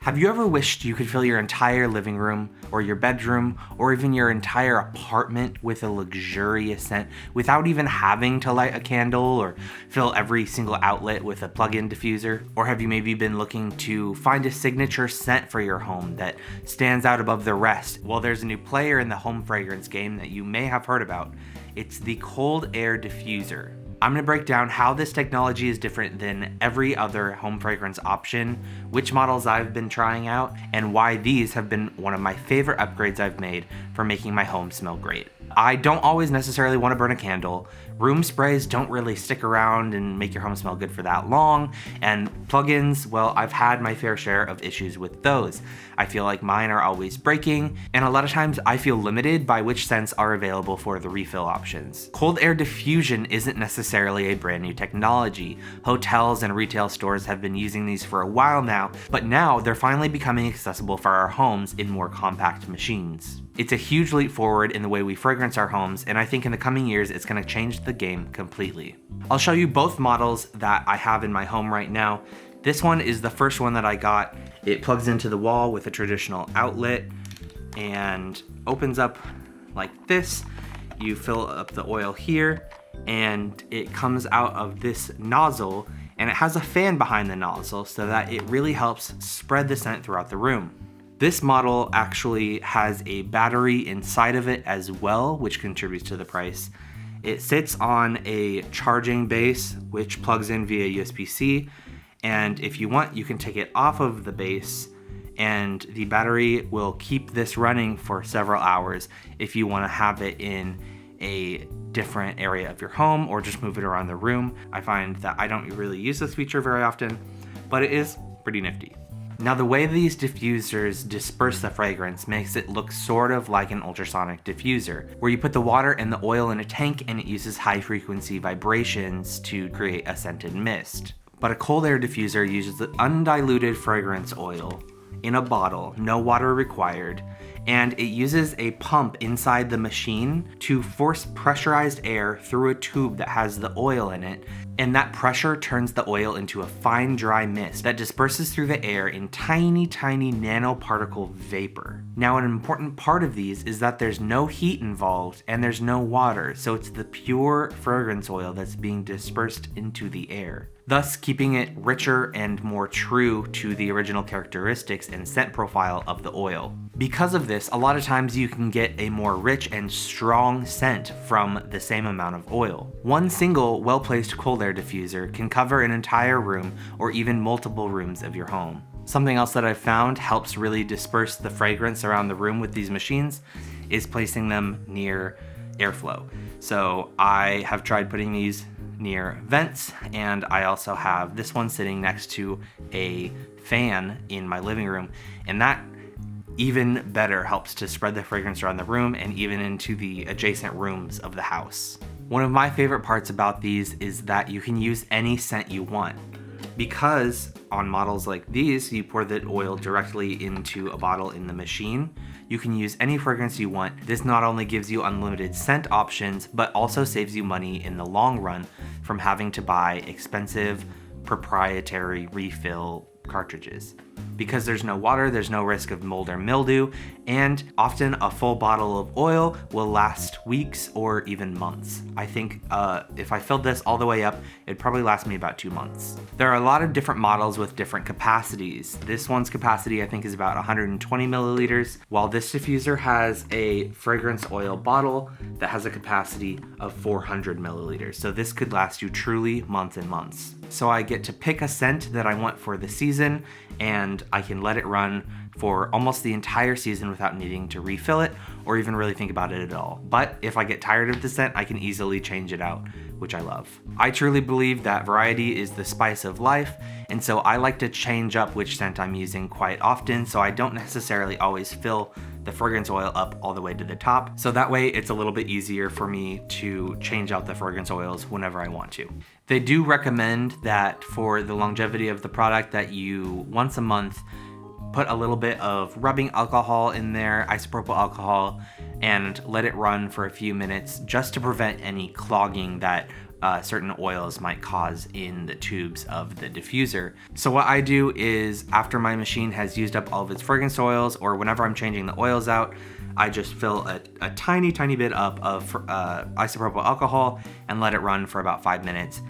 Have you ever wished you could fill your entire living room or your bedroom or even your entire apartment with a luxurious scent without even having to light a candle or fill every single outlet with a plug-in diffuser? Or have you maybe been looking to find a signature scent for your home that stands out above the rest? Well, there's a new player in the home fragrance game that you may have heard about. It's the cold air diffuser. I'm going to break down how this technology is different than every other home fragrance option, which models I've been trying out, and why these have been one of my favorite upgrades I've made for making my home smell great. I don't always necessarily want to burn a candle. Room sprays don't really stick around and make your home smell good for that long, and plugins, well, I've had my fair share of issues with those. I feel like mine are always breaking, and a lot of times I feel limited by which scents are available for the refill options. Cold air diffusion isn't necessarily a brand new technology. Hotels and retail stores have been using these for a while now, but now they're finally becoming accessible for our homes in more compact machines. It's a huge leap forward in the way we fragrance our homes, and I think in the coming years it's going to change the game completely. I'll show you both models that I have in my home right now. This one is the first one that I got. It plugs into the wall with a traditional outlet and opens up like this. You fill up the oil here and it comes out of this nozzle, and it has a fan behind the nozzle so that it really helps spread the scent throughout the room. This model actually has a battery inside of it as well, which contributes to the price. It sits on a charging base, which plugs in via USB-C, and if you want, you can take it off of the base, and the battery will keep this running for several hours if you want to have it in a different area of your home or just move it around the room. I find that I don't really use this feature very often, but it is pretty nifty. Now, the way these diffusers disperse the fragrance makes it look sort of like an ultrasonic diffuser, where you put the water and the oil in a tank and it uses high frequency vibrations to create a scented mist. But a cold air diffuser uses undiluted fragrance oil in a bottle, no water required, and it uses a pump inside the machine to force pressurized air through a tube that has the oil in it, and that pressure turns the oil into a fine dry mist that disperses through the air in tiny nanoparticle vapor. Now, an important part of these is that there's no heat involved and there's no water, so it's the pure fragrance oil that's being dispersed into the air, thus keeping it richer and more true to the original characteristics and scent profile of the oil. Because of this, a lot of times you can get a more rich and strong scent from the same amount of oil. One single well-placed cold air diffuser can cover an entire room or even multiple rooms of your home. Something else that I've found helps really disperse the fragrance around the room with these machines is placing them near airflow. So I have tried putting these near vents, and I also have this one sitting next to a fan in my living room, and that even better helps to spread the fragrance around the room and even into the adjacent rooms of the house. One of my favorite parts about these is that you can use any scent you want. Because on models like these, you pour the oil directly into a bottle in the machine, you can use any fragrance you want. This not only gives you unlimited scent options, but also saves you money in the long run from having to buy expensive proprietary refill cartridges. Because there's no water, there's no risk of mold or mildew, and often a full bottle of oil will last weeks or even months. I think if I filled this all the way up, it'd probably last me about 2 months. There are a lot of different models with different capacities. This one's capacity I think is about 120 milliliters, while this diffuser has a fragrance oil bottle that has a capacity of 400 milliliters. So this could last you truly months and months. So I get to pick a scent that I want for the season, and I can let it run for almost the entire season without needing to refill it or even really think about it at all. But if I get tired of the scent, I can easily change it out, which I love. I truly believe that variety is the spice of life, and so I like to change up which scent I'm using quite often, so I don't necessarily always fill the fragrance oil up all the way to the top. So that way it's a little bit easier for me to change out the fragrance oils whenever I want to. They do recommend that for the longevity of the product that you once a month put a little bit of rubbing alcohol in there, isopropyl alcohol, and let it run for a few minutes just to prevent any clogging that certain oils might cause in the tubes of the diffuser. So what I do is, after my machine has used up all of its fragrance oils, or whenever I'm changing the oils out, I just fill a tiny bit up of isopropyl alcohol and let it run for about 5 minutes.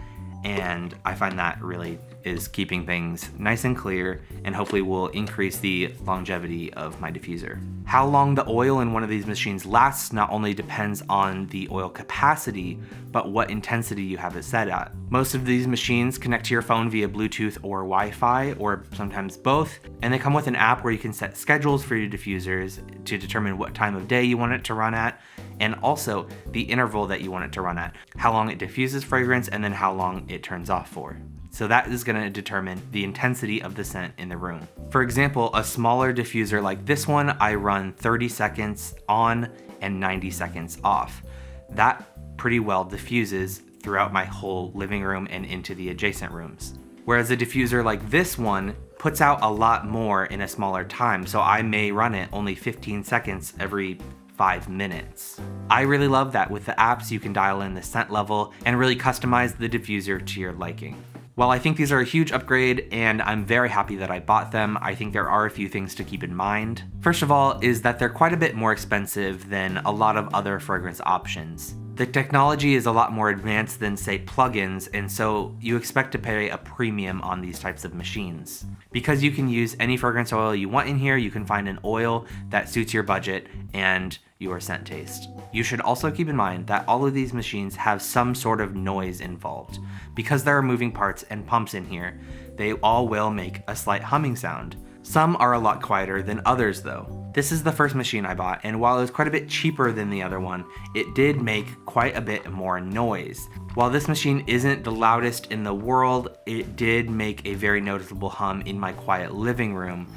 And I find that really is keeping things nice and clear, and hopefully will increase the longevity of my diffuser. How long the oil in one of these machines lasts not only depends on the oil capacity, but what intensity you have it set at. Most of these machines connect to your phone via Bluetooth or Wi-Fi, or sometimes both, and they come with an app where you can set schedules for your diffusers to determine what time of day you want it to run at, and also the interval that you want it to run at, how long it diffuses fragrance, and then how long it turns off for. So that is going to determine the intensity of the scent in the room. For example, a smaller diffuser like this one, I run 30 seconds on and 90 seconds off. That pretty well diffuses throughout my whole living room and into the adjacent rooms. Whereas a diffuser like this one puts out a lot more in a smaller time, so I may run it only 15 seconds every 5 minutes. I really love that. With the apps, you can dial in the scent level and really customize the diffuser to your liking. While I think these are a huge upgrade and I'm very happy that I bought them, I think there are a few things to keep in mind. First of all is that they're quite a bit more expensive than a lot of other fragrance options. The technology is a lot more advanced than, say, plugins, and so you expect to pay a premium on these types of machines. Because you can use any fragrance oil you want in here, you can find an oil that suits your budget and your scent taste. You should also keep in mind that all of these machines have some sort of noise involved. Because there are moving parts and pumps in here, they all will make a slight humming sound. Some are a lot quieter than others though. This is the first machine I bought, and while it was quite a bit cheaper than the other one, it did make quite a bit more noise. While this machine isn't the loudest in the world, it did make a very noticeable hum in my quiet living room.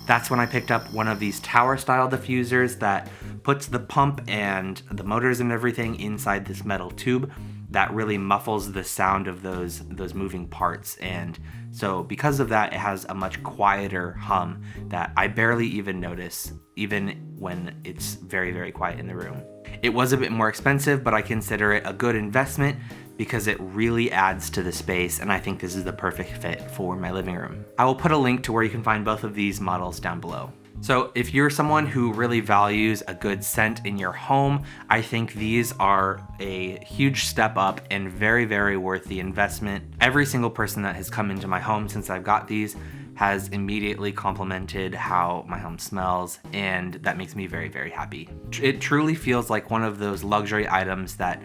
That's when I picked up one of these tower style diffusers that puts the pump and the motors and everything inside this metal tube that really muffles the sound of those moving parts. And so because of that, it has a much quieter hum that I barely even notice, even when it's very, very quiet in the room. It was a bit more expensive, but I consider it a good investment because it really adds to the space, and I think this is the perfect fit for my living room. I will put a link to where you can find both of these models down below. So if you're someone who really values a good scent in your home, I think these are a huge step up and very, very worth the investment. Every single person that has come into my home since I've got these has immediately complimented how my home smells, and that makes me very, very happy. It truly feels like one of those luxury items that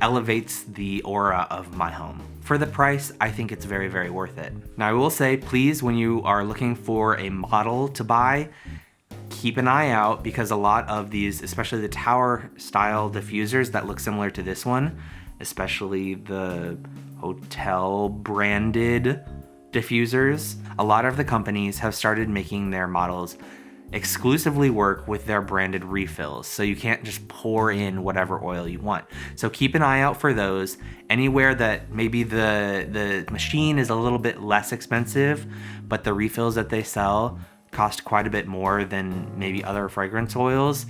elevates the aura of my home. For the price, I think it's very, very worth it. Now I will say, please, when you are looking for a model to buy, keep an eye out, because a lot of these, especially the tower style diffusers that look similar to this one, especially the hotel branded diffusers, a lot of the companies have started making their models exclusively work with their branded refills, so you can't just pour in whatever oil you want. So keep an eye out for those. Anywhere that maybe the machine is a little bit less expensive, but the refills that they sell cost quite a bit more than maybe other fragrance oils,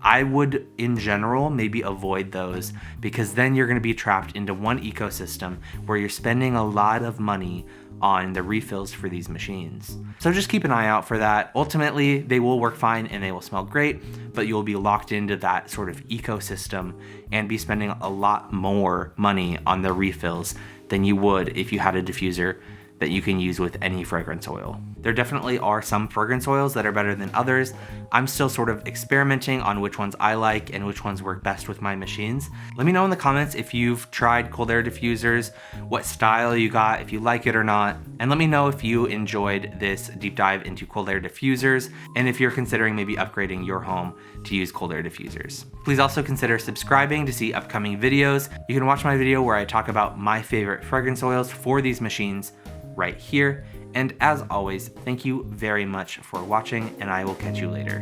I would, in general, maybe avoid those, because then you're going to be trapped into one ecosystem where you're spending a lot of money on the refills for these machines. So just keep an eye out for that. Ultimately, they will work fine and they will smell great, but you'll be locked into that sort of ecosystem and be spending a lot more money on the refills than you would if you had a diffuser that you can use with any fragrance oil. There definitely are some fragrance oils that are better than others. I'm still sort of experimenting on which ones I like and which ones work best with my machines. Let me know in the comments if you've tried cold air diffusers, what style you got, if you like it or not, and let me know if you enjoyed this deep dive into cold air diffusers and if you're considering maybe upgrading your home to use cold air diffusers. Please also consider subscribing to see upcoming videos. You can watch my video where I talk about my favorite fragrance oils for these machines right here. And as always, thank you very much for watching, and I will catch you later.